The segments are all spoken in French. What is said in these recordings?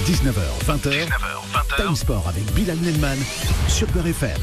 19h, 20h, Time Sport avec Bilal Nelman sur Beurre FM.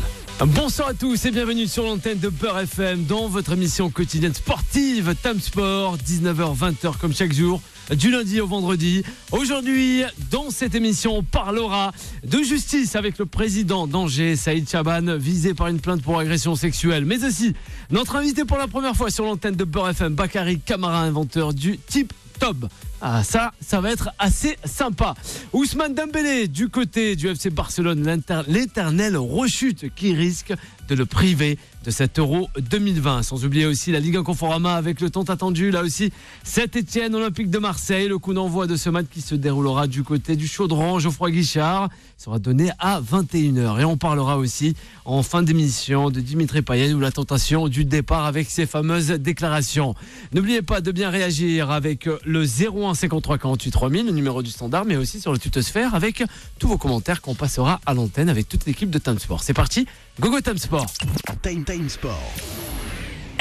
Bonsoir à tous et bienvenue sur l'antenne de Beurre FM dans votre émission quotidienne sportive Time Sport, 19h, 20h comme chaque jour, du lundi au vendredi. Aujourd'hui, dans cette émission, on parlera de justice avec le président d'Angers, Saïd Chaban, visé par une plainte pour agression sexuelle. Mais aussi, notre invité pour la première fois sur l'antenne de Beurre FM, Bakary Camara, inventeur du Tip Top. Ah ça va être assez sympa. Ousmane Dembélé du côté du FC Barcelone, l'éternelle rechute qui risque de le priver de cet Euro 2020. Sans oublier aussi la Ligue 1 Conforama avec le temps attendu. Là aussi, Saint-Etienne, Olympique de Marseille. Le coup d'envoi de ce match qui se déroulera du côté du Chaudron, Geoffroy Guichard, sera donné à 21h. Et on parlera aussi en fin d'émission de Dimitri Payet ou la tentation du départ avec ses fameuses déclarations. N'oubliez pas de bien réagir avec le 01 53 48 3000, le numéro du standard, mais aussi sur le tutosphère avec tous vos commentaires qu'on passera à l'antenne avec toute l'équipe de Time Sport. C'est parti, go Time Sport. Time Sport.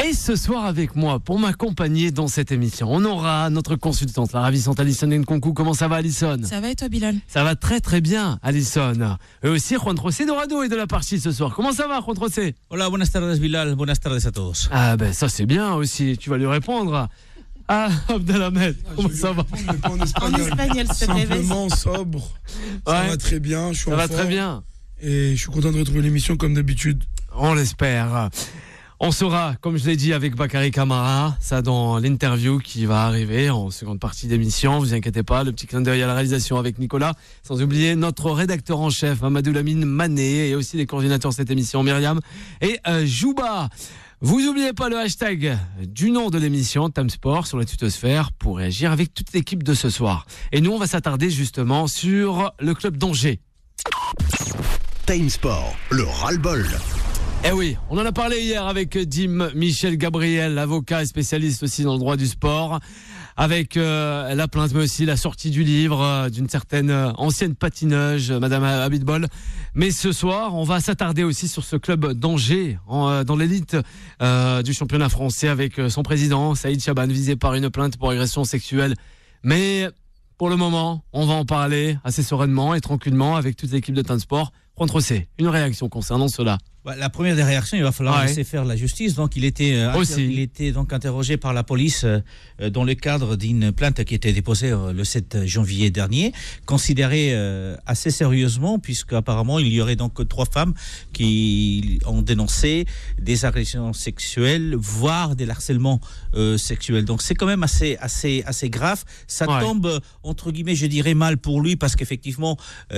Et ce soir avec moi, pour m'accompagner dans cette émission, on aura notre consultante, la ravissante Alison Nkunku. Comment ça va, Alison? Ça va et toi, Bilal? Ça va très très bien, Alison. Et aussi, Juan José Dorado est de la partie ce soir. Comment ça va, Juan José? Hola, buenas tardes, Bilal. Buenas tardes a todos. Ah ben ça c'est bien aussi, tu vas lui répondre. Ah, Abdelhamed, comment ça va? En espagnol, s'il te plaît. Simplement sobre. Ça va très bien. Je suis ça va forme. très bien. Et je suis content de retrouver l'émission comme d'habitude. On l'espère. On sera, comme je l'ai dit, avec Bakary Camara, ça dans l'interview qui va arriver en seconde partie d'émission. Vous inquiétez pas, le petit clin d'œil à la réalisation avec Nicolas. Sans oublier notre rédacteur en chef, Mamadou Lamine Mané, et aussi les coordinateurs de cette émission, Myriam et Jouba. Vous n'oubliez pas le hashtag du nom de l'émission, Time Sport, sur la tutosphère, pour réagir avec toute l'équipe de ce soir. Et nous, on va s'attarder justement sur le club d'Angers. Time Sport, le ras-le-bol. Eh oui, on en a parlé hier avec Dim Michel Gabriel, avocat et spécialiste aussi dans le droit du sport, avec la plainte mais aussi la sortie du livre d'une certaine ancienne patineuse, Madame Abitbol. Mais ce soir, on va s'attarder aussi sur ce club d'Angers, dans l'élite du championnat français, avec son président, Saïd Chaban, visé par une plainte pour agression sexuelle. Mais pour le moment, on va en parler assez sereinement et tranquillement avec toute l'équipe de Time Sport. Juan José, une réaction concernant cela? La première des réactions, il va falloir laisser faire la justice. Donc, il était donc interrogé par la police dans le cadre d'une plainte qui était déposée le 7 janvier dernier, considérée assez sérieusement, puisqu'apparemment, il y aurait donc 3 femmes qui ont dénoncé des agressions sexuelles, voire des harcèlements sexuels. Donc, c'est quand même assez grave. Ça tombe, entre guillemets, je dirais mal pour lui, parce qu'effectivement,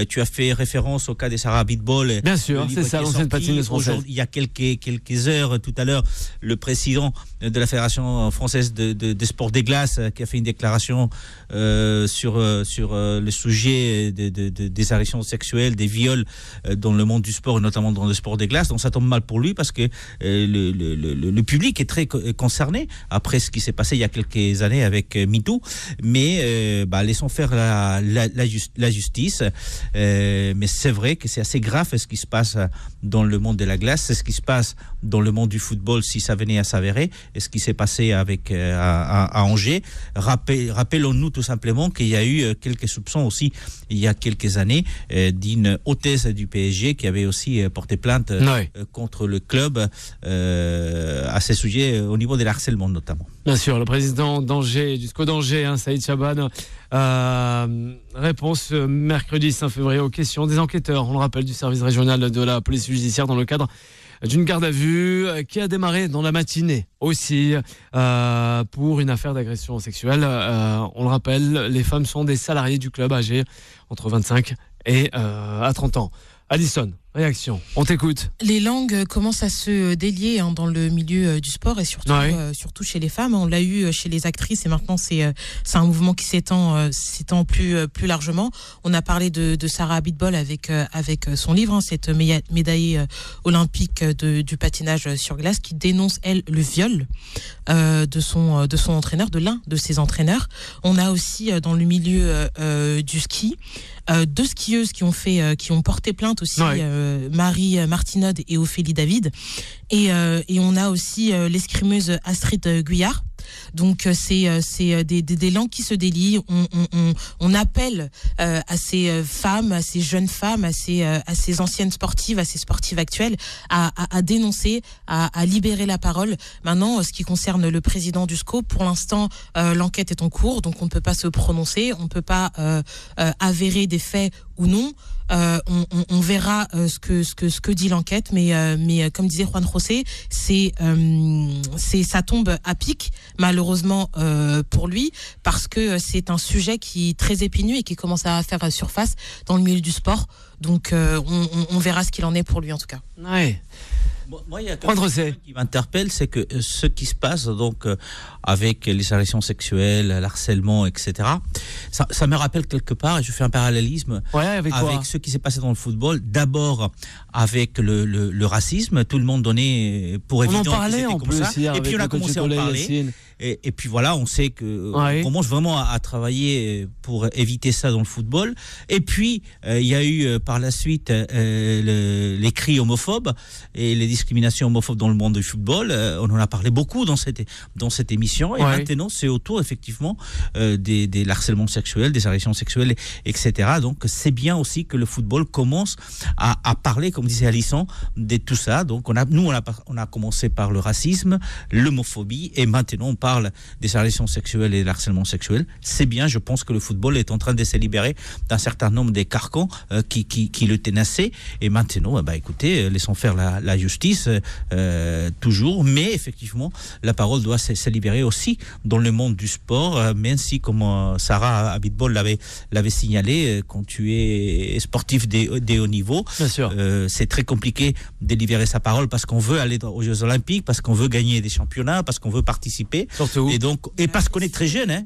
tu as fait référence au cas des Sarah Abitbol. Bien sûr, c'est ça, l'ancienne patineuse française. Il y a quelques heures, tout à l'heure, le président de la Fédération française de sport des glaces qui a fait une déclaration sur le sujet des agressions sexuelles, des viols dans le monde du sport, et notamment dans le sport des glaces. Donc ça tombe mal pour lui, parce que le public est très concerné après ce qui s'est passé il y a quelques années avec MeToo. Mais laissons faire la justice. Mais c'est vrai que c'est assez grave ce qui se passe dans le monde de la glace, c'est ce qui se passe dans le monde du football si ça venait à s'avérer, et ce qui s'est passé avec à Angers. Rappelons-nous tout simplement qu'il y a eu quelques soupçons aussi il y a quelques années d'une hôtesse du PSG qui avait aussi porté plainte contre le club à ces sujets au niveau de harcèlement notamment. Bien sûr, le président d'Angers, du SCO d'Angers, Saïd Chaban, réponse mercredi 5 février aux questions des enquêteurs, on le rappelle, du service régional de la police judiciaire dans le cadre d'une garde à vue qui a démarré dans la matinée aussi pour une affaire d'agression sexuelle. On le rappelle, les femmes sont des salariés du club âgés entre 25 et à 30 ans. Alison, réaction, on t'écoute. Les langues commencent à se délier dans le milieu du sport, et surtout chez les femmes. On l'a eu chez les actrices, et maintenant c'est un mouvement qui s'étend plus largement. On a parlé de Sarah Abitbol avec son livre, cette médaillée olympique du patinage sur glace, qui dénonce elle le viol de son entraîneur, de l'un de ses entraîneurs. On a aussi dans le milieu du ski 2 skieuses qui ont porté plainte aussi, Marie Martinode et Ophélie David, et on a aussi l'escrimeuse Astrid Guyard Donc c'est des langues qui se délient. On appelle à ces femmes, à ces jeunes femmes, à ces anciennes sportives, à ces sportives actuelles, à dénoncer, à libérer la parole. Maintenant, ce qui concerne le président du SCO, pour l'instant, l'enquête est en cours, donc on ne peut pas se prononcer, on ne peut pas avérer des faits ou non. On verra ce que dit l'enquête, mais comme disait Juan José, ça tombe à pic, malheureusement pour lui, parce que c'est un sujet qui est très épineux et qui commence à faire surface dans le milieu du sport. Donc on verra ce qu'il en est pour lui en tout cas. Ouais. Moi, il y a quelque chose qui m'interpelle, c'est que ce qui se passe donc avec les agressions sexuelles, l'harcèlement, etc. Ça me rappelle quelque part, et je fais un parallélisme avec ce qui s'est passé dans le football. D'abord avec le racisme, tout le monde donnait pour évident que c'était comme ça. Et puis on a commencé à en parler. Et puis voilà, on sait que on commence vraiment à travailler pour éviter ça dans le football. Et puis il y a eu par la suite les cris homophobes et les discriminations homophobes dans le monde du football. On en a parlé beaucoup dans cette émission. Et maintenant, c'est autour effectivement des harcèlements sexuels, des agressions sexuelles, etc. Donc c'est bien aussi que le football commence à parler, comme disait Alisson, de tout ça. Donc on a commencé par le racisme, l'homophobie, et maintenant on parle des agressions sexuelles et de l'harcèlement sexuel. C'est bien, je pense que le football est en train de se libérer d'un certain nombre des carcans qui le tenaçaient. Et maintenant, écoutez, laissons faire la justice toujours, mais effectivement, la parole doit se libérer aussi dans le monde du sport, même si, comme Sarah Abitbol l'avait signalé, quand tu es sportif des hauts niveaux, c'est très compliqué de libérer sa parole parce qu'on veut aller aux Jeux Olympiques, parce qu'on veut gagner des championnats, parce qu'on veut participer. Surtout. Et parce qu'on est très jeune,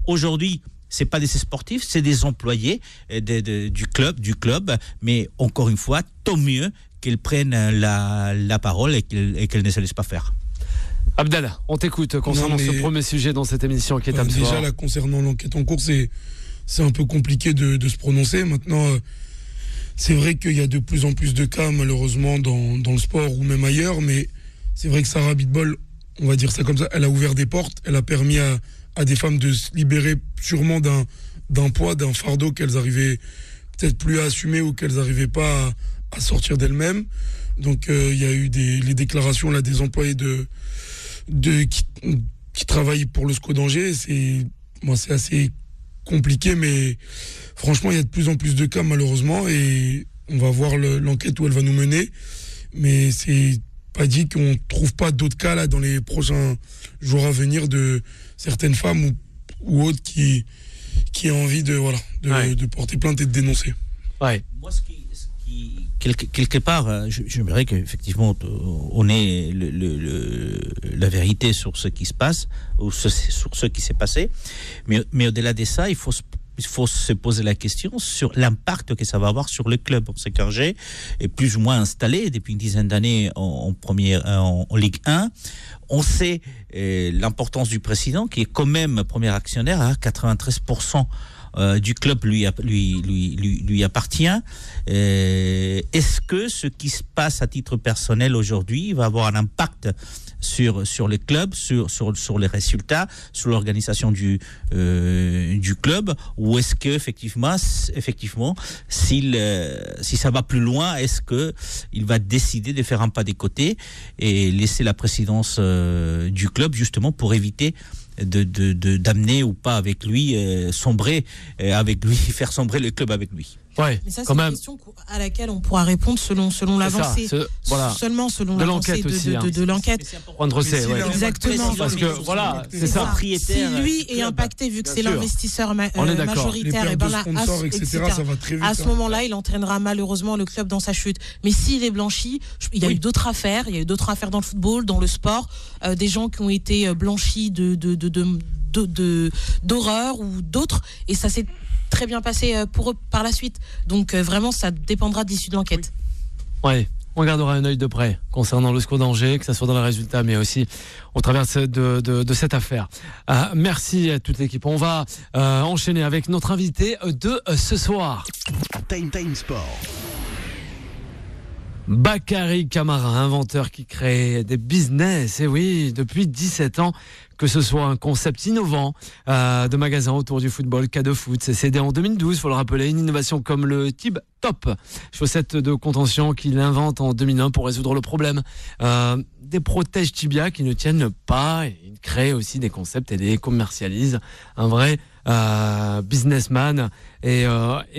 aujourd'hui, c'est pas des sportifs, c'est des employés du club, mais encore une fois, tant mieux qu'ils prennent la parole et qu'elles ne se laissent pas faire. Abdallah, on t'écoute concernant ce premier sujet dans cette émission qui est un déjà là, concernant l'enquête en cours, c'est un peu compliqué de se prononcer. Maintenant, c'est vrai qu'il y a de plus en plus de cas, malheureusement, dans le sport ou même ailleurs, mais c'est vrai que Sarah Abitbol, on va dire ça comme ça, elle a ouvert des portes, elle a permis à des femmes de se libérer sûrement d'un poids, d'un fardeau qu'elles arrivaient peut-être plus à assumer ou qu'elles n'arrivaient pas à sortir d'elles-mêmes. Donc il y a eu les déclarations là, des employés qui travaillent pour le SCO d'Angers. C'est assez compliqué, mais franchement, il y a de plus en plus de cas malheureusement, et on va voir l'enquête où elle va nous mener. Mais c'est pas dit qu'on ne trouve pas d'autres cas là dans les prochains jours à venir de certaines femmes ou autres qui ont envie de porter plainte et de dénoncer. Ouais. Moi, quelque part, j'aimerais qu'effectivement on ait la vérité sur ce qui se passe ou sur ce qui s'est passé, mais au-delà de ça, il faut se poser la question sur l'impact que ça va avoir sur le club. On sait qu'Angers est plus ou moins installé depuis une dizaine d'années en Ligue 1. On sait l'importance du président, qui est quand même premier actionnaire à 93%. Du club lui appartient. Est-ce que ce qui se passe à titre personnel aujourd'hui va avoir un impact sur les clubs, sur les résultats, sur l'organisation du club, ou est-ce que effectivement si ça va plus loin, est-ce que il va décider de faire un pas des côtés et laisser la présidence du club justement pour éviter d'amener ou pas avec lui, sombrer avec lui, faire sombrer le club avec lui. Ouais, mais ça, c'est une question à laquelle on pourra répondre selon l'avancée. Seulement selon l'avancée de l'enquête. Exactement. Parce que voilà, c'est ça. Si lui est impacté, vu que c'est l'investisseur majoritaire, et ça va très vite. À ce moment-là, il entraînera malheureusement le club dans sa chute. Mais s'il est blanchi, il y a eu d'autres affaires. Il y a eu d'autres affaires dans le football, dans le sport, des gens qui ont été blanchis d'horreur ou d'autres, et ça s'est très bien passé pour eux par la suite. Donc vraiment, ça dépendra de l'issue de l'enquête. Oui, on gardera un œil de près concernant le SCO d'Angers, que ce soit dans les résultats, mais aussi au travers de cette affaire. Merci à toute l'équipe. On va enchaîner avec notre invité de ce soir. Time Sport. Bakary Camara, inventeur qui crée des business, et oui, depuis 17 ans, que ce soit un concept innovant de magasin autour du football, cas de foot, c'est cédé en 2012, faut le rappeler, une innovation comme le Tib Top, chaussette de contention qu'il invente en 2001 pour résoudre le problème des protèges tibia qui ne tiennent pas, et il crée aussi des concepts et les commercialise, un vrai businessman, et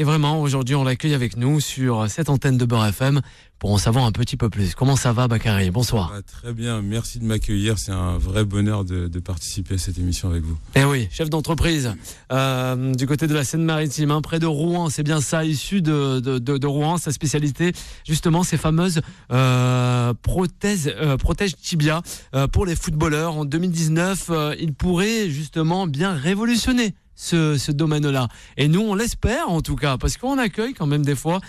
vraiment aujourd'hui on l'accueille avec nous sur cette antenne de Beurre FM pour en savoir un petit peu plus. Comment ça va, Bakary? Bonsoir. Très bien, merci de m'accueillir. C'est un vrai bonheur de participer à cette émission avec vous. Eh oui, chef d'entreprise du côté de la Seine-Maritime, près de Rouen, c'est bien ça, issu de Rouen. Sa spécialité, justement, ces fameuses protèges tibia pour les footballeurs. En 2019, il pourrait justement bien révolutionner ce domaine-là. Et nous, on l'espère en tout cas, parce qu'on accueille quand même des fois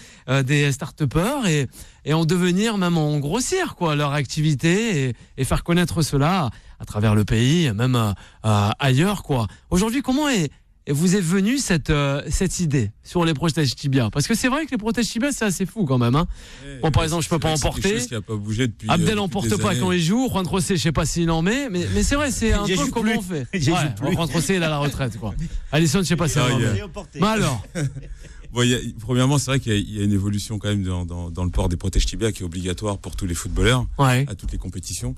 des start-upers et en devenir, même en grossir leur activité et faire connaître cela à travers le pays, même ailleurs. Aujourd'hui, comment vous est venue cette idée sur les protèges tibia? Parce que c'est vrai que les protèges tibia, c'est assez fou quand même. Bon, par exemple, je peux pas en porter. C'est quelque chose qui a pas bougé depuis. Abdel en porte pas quand il joue. Juan Trocé, je sais pas s'il en met, mais c'est vrai, c'est un peu comment on fait. Juan Trocé, il a la retraite, Alisson, je sais pas s'il en met. Mais alors. Premièrement, c'est vrai qu'il y a une évolution quand même dans le port des protèges tibia qui est obligatoire pour tous les footballeurs, à toutes les compétitions.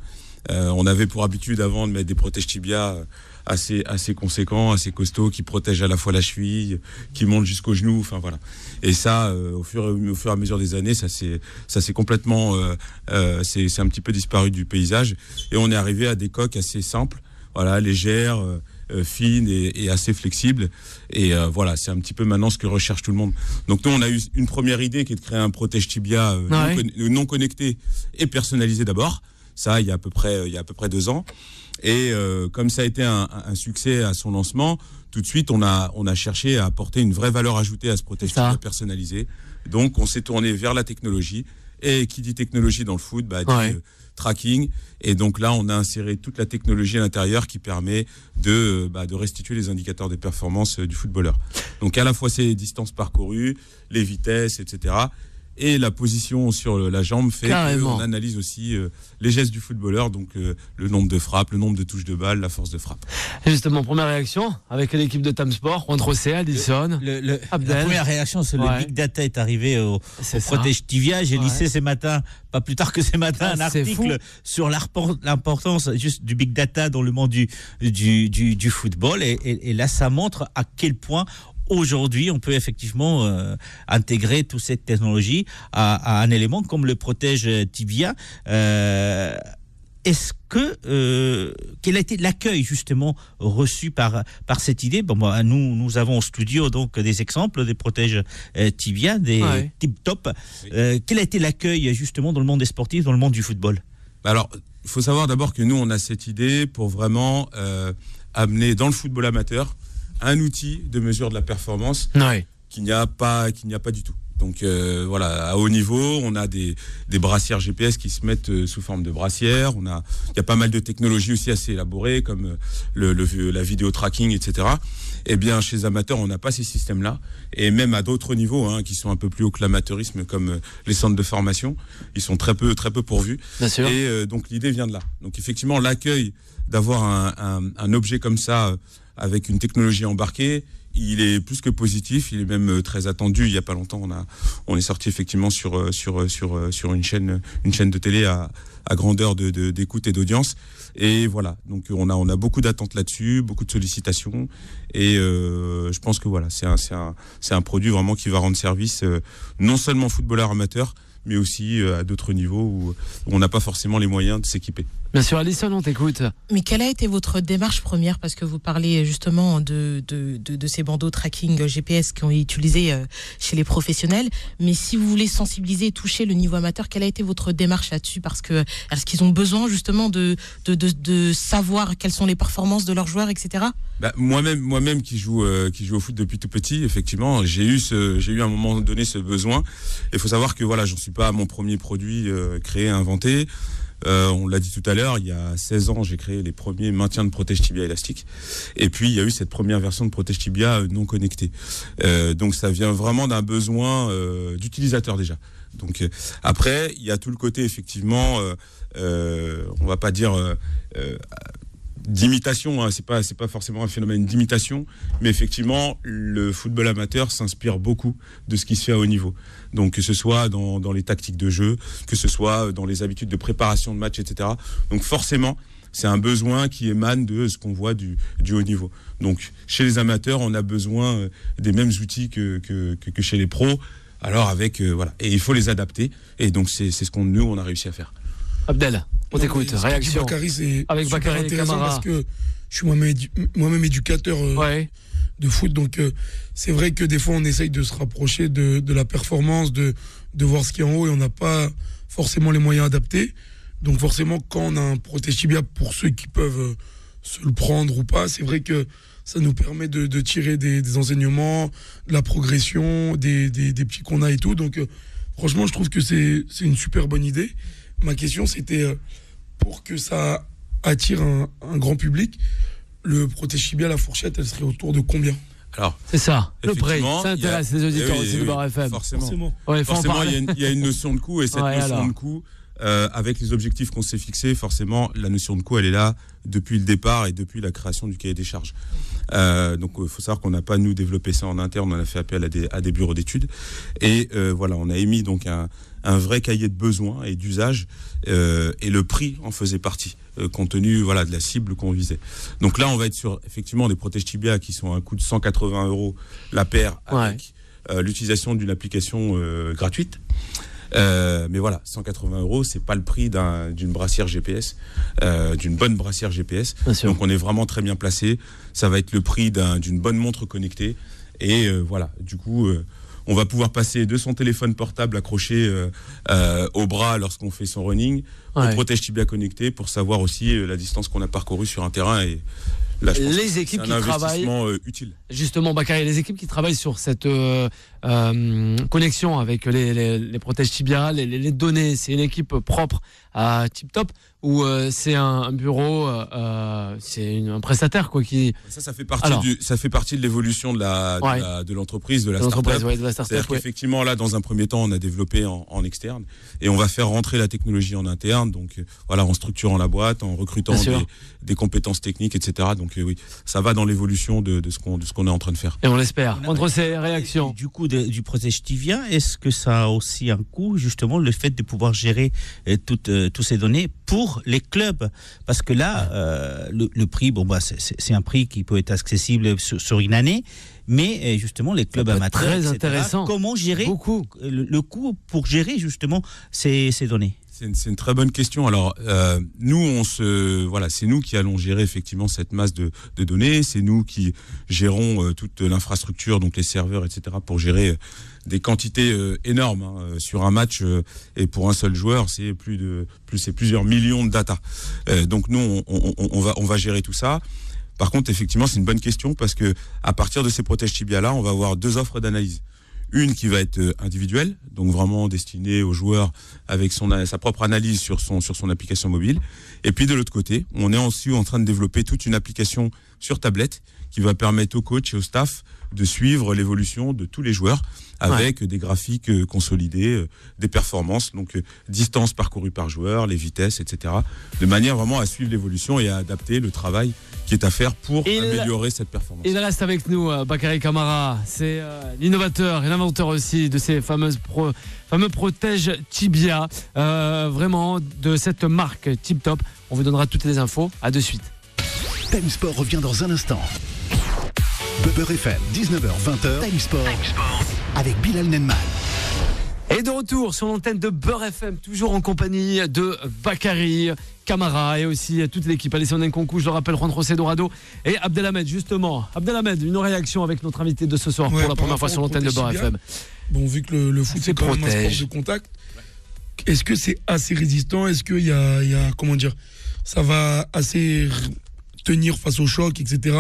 On avait pour habitude avant de mettre des protèges tibia assez conséquents, assez costauds, qui protègent à la fois la cheville, qui montent jusqu'au genou, enfin voilà. Et ça, au fur et à mesure des années, ça s'est complètement, c'est un petit peu disparu du paysage. Et on est arrivé à des coques assez simples, légères, fines et assez flexibles. Et voilà, c'est un petit peu maintenant ce que recherche tout le monde. Donc nous, on a eu une première idée qui est de créer un protège tibia non connecté et personnalisé d'abord. Ça, il y a à peu près 2 ans. Et comme ça a été un succès à son lancement, tout de suite, on a cherché à apporter une vraie valeur ajoutée à ce protège tibia personnalisé. Donc, on s'est tourné vers la technologie. Et qui dit technologie dans le foot, dit tracking. Et donc là, on a inséré toute la technologie à l'intérieur qui permet de restituer les indicateurs de performance du footballeur. Donc, à la fois ses distances parcourues, les vitesses, etc., et la position sur la jambe fait qu'on analyse aussi les gestes du footballeur, donc le nombre de frappes, le nombre de touches de balle, la force de frappe. Et justement, première réaction avec l'équipe de Tam Sport, Juan Trocé, Alisson, Abdel. La première réaction, c'est le Big Data est arrivé au protège tibia. J'ai listé pas plus tard que ce matin, un article sur l'importance juste du Big Data dans le monde du football. Et là, ça montre à quel point aujourd'hui, on peut effectivement intégrer toute cette technologie à un élément comme le protège tibia. Est-ce que quel a été l'accueil justement reçu par cette idée? Nous avons au studio donc des exemples des protèges tibia, des Tip Top. Quel a été l'accueil justement dans le monde des sportifs, dans le monde du football? Alors, il faut savoir d'abord que nous, on a cette idée pour vraiment amener dans le football amateur un outil de mesure de la performance qu'il n'y a pas du tout. Donc à haut niveau, on a des brassières GPS qui se mettent sous forme de brassières. Il y a pas mal de technologies aussi assez élaborées comme la vidéo tracking, etc. Eh bien, chez les amateurs, on n'a pas ces systèmes-là. Et même à d'autres niveaux, qui sont un peu plus haut que l'amateurisme, comme les centres de formation, ils sont très peu pourvus. Bien sûr. Et donc l'idée vient de là. Donc effectivement, l'accueil d'avoir un objet comme ça avec une technologie embarquée, il est plus que positif, il est même très attendu. Il y a pas longtemps, on est sorti effectivement sur une chaîne de télé à grandeur d'écoute et d'audience. Et voilà, donc on a beaucoup d'attentes là-dessus, beaucoup de sollicitations. Et je pense que voilà, c'est un produit vraiment qui va rendre service non seulement aux footballeurs amateurs, mais aussi à d'autres niveaux où on n'a pas forcément les moyens de s'équiper. Bien sûr, Alisson, on t'écoute. Mais quelle a été votre démarche première? Parce que vous parlez justement de ces bandeaux tracking GPS qui ont été utilisés chez les professionnels. Mais si vous voulez sensibiliser et toucher le niveau amateur, quelle a été votre démarche là-dessus? Est-ce qu'ils ont besoin justement de savoir quelles sont les performances de leurs joueurs, etc.? Moi-même qui joue au foot depuis tout petit, effectivement, j'ai eu à un moment donné ce besoin. Il faut savoir que voilà, j'en suis pas à mon premier produit créé, inventé. On l'a dit tout à l'heure, il y a 16 ans, j'ai créé les premiers maintiens de protège tibia élastique. Et puis, il y a eu cette première version de protège tibia non connectée. Donc, ça vient vraiment d'un besoin d'utilisateur déjà. Donc, après, il y a tout le côté, effectivement, on va pas dire... d'imitation, hein, c'est pas forcément un phénomène d'imitation, mais effectivement le football amateur s'inspire beaucoup de ce qui se fait à haut niveau. Donc que ce soit dans les tactiques de jeu, que ce soit dans les habitudes de préparation de match, etc. Donc forcément, c'est un besoin qui émane de ce qu'on voit du haut niveau. Donc chez les amateurs, on a besoin des mêmes outils que chez les pros. Alors avec voilà, et il faut les adapter. Et donc c'est ce qu'on on a réussi à faire. Abdel, on t'écoute. Réaction Bakary, c'est avec Bakary Camara. Parce que je suis moi-même éducateur de foot, donc c'est vrai que des fois on essaye de se rapprocher de la performance, de voir ce qui est en haut, et on n'a pas forcément les moyens adaptés. Donc forcément, quand on a un protège tibia, pour ceux qui peuvent se le prendre ou pas, c'est vrai que ça nous permet de tirer des enseignements, de la progression, des petits qu'on a et tout. Donc franchement, je trouve que c'est une super bonne idée. Ma question, c'était pour que ça attire un grand public, le protège tibia, la fourchette, elle serait autour de combien? Alors, c'est ça, le prix, ça intéresse les auditeurs aussi de Beurre FM. Forcément, il y a une notion de coût, et cette notion de coût, avec les objectifs qu'on s'est fixés, forcément, la notion de coût, elle est là depuis le départ et depuis la création du cahier des charges. Donc, il faut savoir qu'on n'a pas, nous, développé ça en interne, on a fait appel à des bureaux d'études. Et voilà, on a émis donc un vrai cahier de besoins et d'usage, et le prix en faisait partie, compte tenu de la cible qu'on visait. Donc là, on va être sur effectivement des protèges tibia qui sont à un coût de 180 € la paire, avec l'utilisation d'une application gratuite. Mais voilà, 180 €, c'est pas le prix d'une brassière GPS, d'une bonne brassière GPS. Donc on est vraiment très bien placé. Ça va être le prix d'une bonne montre connectée. Et voilà, du coup, on va pouvoir passer de son téléphone portable accroché au bras lorsqu'on fait son running, au protège tibia connecté, pour savoir aussi la distance qu'on a parcourue sur un terrain. Et là, je pense les équipes qui travaillent utile. Justement, Bakary, les équipes qui travaillent sur cette connexion avec les protèges tibia, les données, c'est une équipe propre à Tip Top, ou c'est un bureau, c'est un prestataire qui. Ça fait partie de l'évolution de l'entreprise, de la start-up. C'est-à-dire qu'effectivement, là, dans un premier temps, on a développé en externe, et on va faire rentrer la technologie en interne. Donc voilà, en structurant la boîte, en recrutant des compétences techniques, etc. Donc oui, ça va dans l'évolution de ce qu'on est en train de faire. Et on l'espère. Entre ces réactions. Du coup, du protège tibia, est-ce que ça a aussi un coût, justement, le fait de pouvoir gérer toutes ces données pour les clubs? Parce que là, le prix, c'est un prix qui peut être accessible sur une année, mais justement, les clubs amateurs, très etc., intéressant. Comment gérer le coût pour gérer justement ces données? C'est une très bonne question. Alors, nous, c'est nous qui allons gérer effectivement cette masse de données. C'est nous qui gérons toute l'infrastructure, donc les serveurs, etc., pour gérer des quantités énormes sur un match. Et pour un seul joueur, c'est plusieurs millions de data. Donc nous, on va gérer tout ça. Par contre, effectivement, c'est une bonne question, parce que à partir de ces protèges tibia là, on va avoir deux offres d'analyse. Une qui va être individuelle, donc vraiment destinée aux joueurs avec sa propre analyse sur son application mobile. Et puis de l'autre côté, on est aussi en train de développer toute une application sur tablette qui va permettre aux coachs et au staff de suivre l'évolution de tous les joueurs avec des graphiques consolidés, des performances, donc distance parcourue par joueur, les vitesses, etc. De manière vraiment à suivre l'évolution et à adapter le travail qui est à faire pour améliorer cette performance. Il reste avec nous, Bakary Camara. C'est l'innovateur et l'inventeur aussi de ces fameux protèges tibia, vraiment de cette marque Tip Top. On vous donnera toutes les infos. À de suite. Time Sport revient dans un instant. Beurre FM, 19h-20h. Time Sport avec Bilal Nenman. Et de retour sur l'antenne de Beurre FM, toujours en compagnie de Bakary Camara et aussi toute l'équipe. Alessandro Nkunku, je le rappelle, Juan José Dorado et Abdelhamed, justement. Abdelhamed, une réaction avec notre invité de ce soir pour la première fois sur l'antenne de Beurre FM. Bon, vu que le foot, c'est quand même un sport de contact, est-ce que c'est assez résistant? Est-ce qu'il y a, comment dire, ça va assez tenir face au choc, etc.,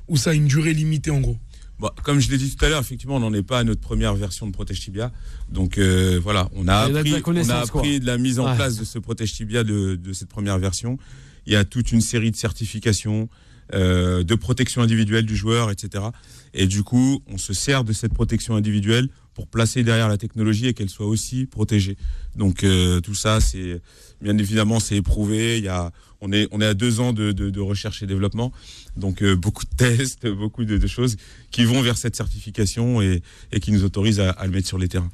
ou ça a une durée limitée, en gros? Bon, comme je l'ai dit tout à l'heure, effectivement, on n'en est pas à notre première version de Protège Tibia. Donc voilà, on a appris de la mise en place de ce Protège Tibia de cette première version. Il y a toute une série de certifications, de protection individuelle du joueur, etc. Et du coup, on se sert de cette protection individuelle pour placer derrière la technologie et qu'elle soit aussi protégée. Donc tout ça, c'est bien évidemment, c'est éprouvé. On est à 2 ans de recherche et développement, donc beaucoup de tests, beaucoup de choses qui vont vers cette certification et qui nous autorisent à le mettre sur les terrains.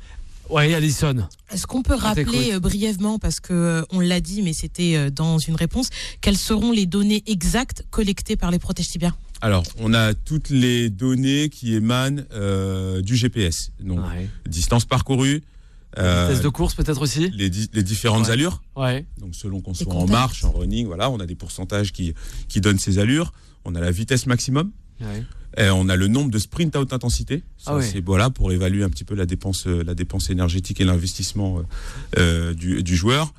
Oui, Alison. Est-ce qu'on peut rappeler brièvement, parce que on l'a dit, mais c'était dans une réponse, quelles seront les données exactes collectées par les Protège Tibia ? Alors, on a toutes les données qui émanent du GPS, donc distance parcourue, vitesse de course peut-être aussi, les différentes allures. Ouais. Donc selon qu'on soit en marche, en running, voilà, on a des pourcentages qui donnent ces allures. On a la vitesse maximum. Ouais. Et on a le nombre de sprints à haute intensité. Ça, c'est voilà, pour évaluer un petit peu la dépense énergétique et l'investissement du joueur.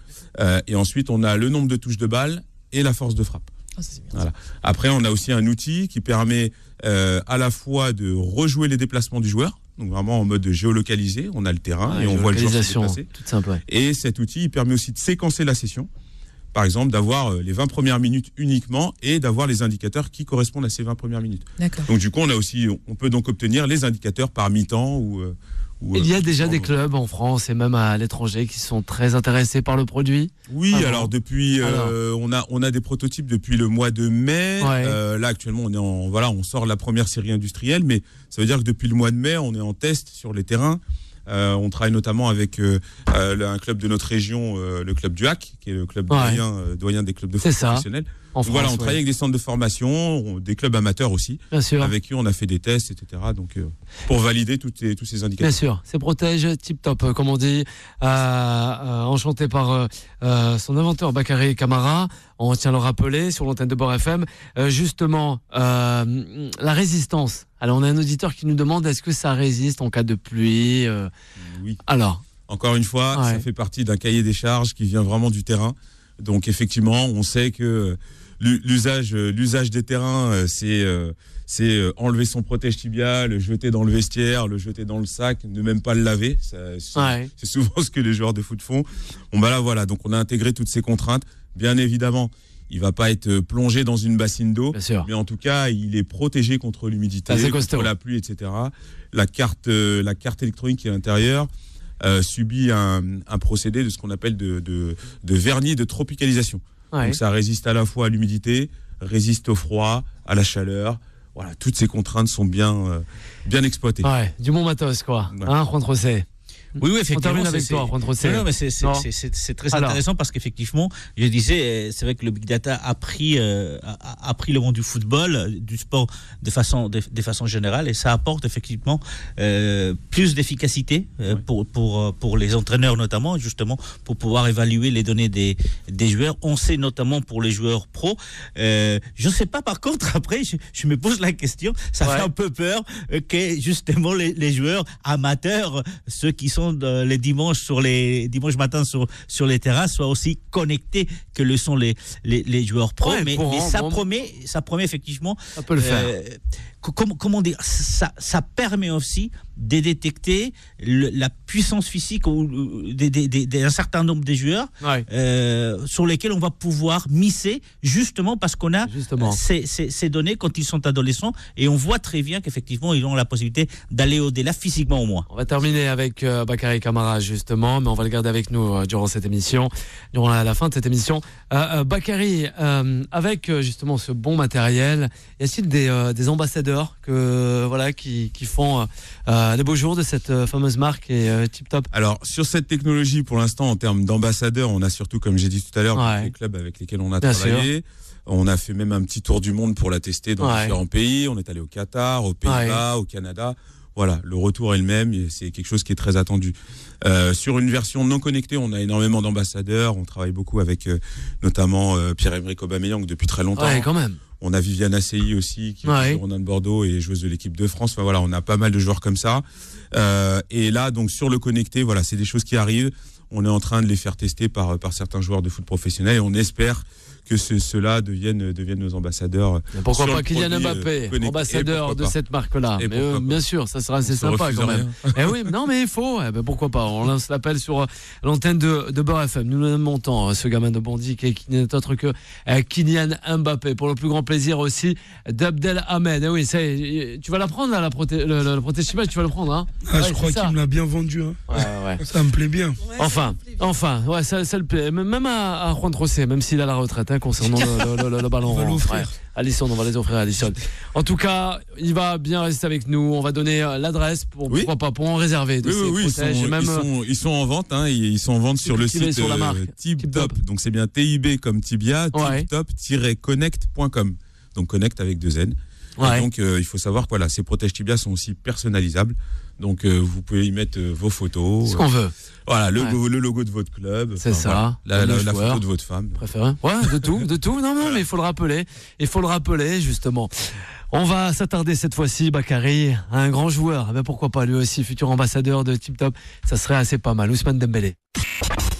Et ensuite, on a le nombre de touches de balle et la force de frappe. Voilà. Après, on a aussi un outil qui permet à la fois de rejouer les déplacements du joueur, donc vraiment en mode géolocalisé. On a le terrain et on voit le joueur se déplacer. Tout simple, Et cet outil, il permet aussi de séquencer la session. Par exemple, d'avoir les 20 premières minutes uniquement et d'avoir les indicateurs qui correspondent à ces 20 premières minutes. D'accord. Donc du coup, on peut donc obtenir les indicateurs par mi-temps ou il y a déjà des clubs en France et même à l'étranger qui sont très intéressés par le produit. Oui, alors depuis, on a des prototypes depuis le mois de mai. Là actuellement, on sort la première série industrielle, mais ça veut dire que depuis le mois de mai, on est en test sur les terrains. On travaille notamment avec un club de notre région, le club du HAC, qui est le club doyen des clubs de foot professionnels. Donc voilà, on travaille avec des centres de formation, des clubs amateurs aussi, avec qui on a fait des tests, etc. Donc pour valider tous ces indicateurs. Bien sûr, c'est Protège tip top, comme on dit, enchanté par son inventeur Bakary Camara. On tient à le rappeler sur l'antenne de Beurre FM. Justement, la résistance. Alors, on a un auditeur qui nous demande est-ce que ça résiste en cas de pluie Oui. Alors, encore une fois, ça fait partie d'un cahier des charges qui vient vraiment du terrain. Donc, effectivement, on sait que l'usage des terrains, c'est enlever son protège tibia, le jeter dans le vestiaire, le jeter dans le sac, ne même pas le laver. C'est souvent ce que les joueurs de foot font. Bon, bah là, voilà. Donc, on a intégré toutes ces contraintes. Bien évidemment, il va pas être plongé dans une bassine d'eau, mais en tout cas, il est protégé contre l'humidité, contre la pluie, etc. La carte électronique qui est à l'intérieur subit un procédé de ce qu'on appelle de vernis de tropicalisation. Donc ça résiste à la fois à l'humidité, résiste au froid, à la chaleur. Voilà, toutes ces contraintes sont bien exploitées. Du bon matos, quoi. Hein, Juan José. Oui, effectivement. On termine avec toi, Juan José. Non, mais c'est très intéressant parce qu'effectivement, je disais, c'est vrai que le big data a pris le monde du football, du sport de façon générale, et ça apporte effectivement plus d'efficacité pour les entraîneurs notamment, justement pour pouvoir évaluer les données des joueurs. On sait notamment pour les joueurs pros. Je ne sais pas, par contre, après, je me pose la question, ça fait un peu peur que justement les joueurs amateurs, ceux qui sont les dimanches matins sur les terrains soient aussi connectés que le sont les joueurs pros, mais ça promet effectivement, ça peut le faire. Comment dire, ça permet aussi de détecter la puissance physique d'un certain nombre de joueurs sur lesquels on va pouvoir miser, justement parce qu'on a ces données quand ils sont adolescents, et on voit très bien qu'effectivement ils ont la possibilité d'aller au-delà physiquement au moins. On va terminer avec Bakary Camara justement, mais on va le garder avec nous durant cette émission, durant la fin de cette émission. Bakary, avec justement ce bon matériel, y a-t-il des ambassadeurs qui font les beaux jours de cette fameuse marque et Tip Top? Alors sur cette technologie, pour l'instant, en termes d'ambassadeurs, on a surtout, comme j'ai dit tout à l'heure, les clubs avec lesquels on a travaillé. Sûr. On a fait même un petit tour du monde pour la tester dans différents pays. On est allé au Qatar, aux Pays-Bas, au Canada. Voilà, le retour est le même, et c'est quelque chose qui est très attendu. Sur une version non connectée, on a énormément d'ambassadeurs. On travaille beaucoup avec notamment Pierre-Emerick Aubameyang depuis très longtemps. Quand même. On a Viviane Assey aussi, qui est Girondin de Bordeaux et joueuse de l'équipe de France. Enfin, voilà, on a pas mal de joueurs comme ça. Et là, donc sur le connecté, voilà, c'est des choses qui arrivent. On est en train de les faire tester par certains joueurs de foot professionnels et on espère que ceux-là deviennent nos ambassadeurs. Pourquoi pas Kylian Mbappé, ambassadeur de cette marque-là. Mais bien sûr, ça sera assez sympa quand même. Oui, non, mais il faut. Pourquoi pas. On lance l'appel sur l'antenne de Beurre FM. Nous l'aimons tant, ce gamin de Bondy qui n'est autre que Kylian Mbappé. Pour le plus grand plaisir aussi d'Abdel Ahmed. Oui, tu vas la prendre là, la protège-chimage, tu vas le prendre, hein? Je crois qu'il me l'a bien vendu. Hein. Ouais. Ça me plaît bien. Enfin, ouais, ça le plaît. Même à Juan Trocé, même s'il a la retraite. Concernant le ballon. On va l'offrir. Alisson, on va les offrir à Alisson. En tout cas, il va bien rester avec nous. On va donner l'adresse pourquoi pas, pour en réserver. Ils sont en vente. Hein, ils sont en vente sur le site TipTop. Donc c'est bien TIB comme Tibia, tiptop-connect.com. Donc connect avec 2 N. Et donc il faut savoir que ces protèges tibia sont aussi personnalisables. Donc vous pouvez y mettre vos photos. Ce qu'on veut. Voilà, le logo de votre club. C'est ça. La photo de votre femme. Préféré. Ouais, de tout. Non, mais il faut le rappeler. Justement. On va s'attarder cette fois-ci, Bakary, à un grand joueur. Pourquoi pas lui aussi, futur ambassadeur de Tip Top. Ça serait assez pas mal. Ousmane Dembélé.